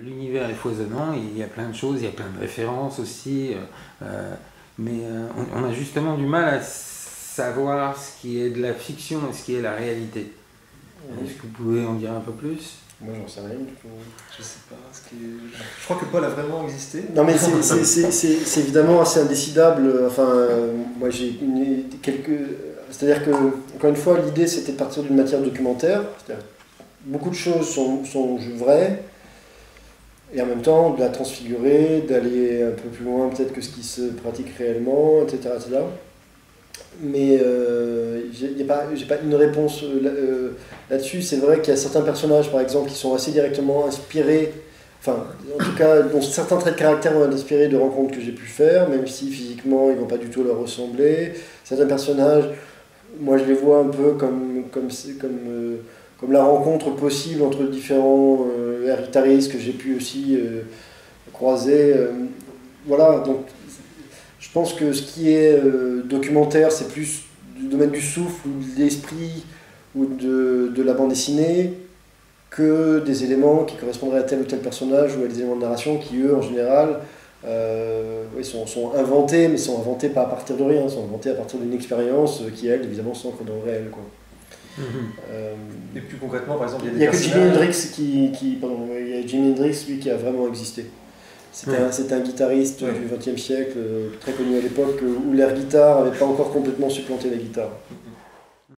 L'univers est foisonnant, il y a plein de choses, il y a plein de références aussi, mais on a justement du mal à savoir ce qui est de la fiction et ce qui est la réalité. Est-ce que vous pouvez en dire un peu plus? Moi j'en sais rien du tout. Je sais pas. Je crois que Paul a vraiment existé. Non mais c'est évidemment assez indécidable. Enfin, moi j'ai quelques. C'est-à-dire que, encore une fois, l'idée c'était de partir d'une matière documentaire. C'est-à-dire beaucoup de choses sont vraies, et en même temps de la transfigurer, d'aller un peu plus loin peut-être que ce qui se pratique réellement, etc. etc. Mais j'ai pas une réponse là-dessus. C'est vrai qu'il y a certains personnages, par exemple, qui sont assez directement inspirés, enfin, en tout cas, dont certains traits de caractère vont être inspirés de rencontres que j'ai pu faire, même si physiquement ils ne vont pas du tout leur ressembler. Certains personnages, moi je les vois un peu comme la rencontre possible entre différents guitaristes que j'ai pu aussi croiser. Voilà, donc je pense que ce qui est documentaire, c'est plus du domaine du souffle ou de l'esprit ou de la bande dessinée que des éléments qui correspondraient à tel ou tel personnage ou à des éléments de narration qui, eux, en général, sont inventés, mais sont inventés pas à partir de rien, sont inventés à partir d'une expérience qui, elle, évidemment, s'ancre dans le réel, quoi. Et plus concrètement, par exemple, il y a que Jimi Hendrix il y a Jimi Hendrix, lui, qui a vraiment existé. C'était un guitariste du XXe siècle, très connu à l'époque, où l'air guitare n'avait pas encore complètement supplanté la guitare.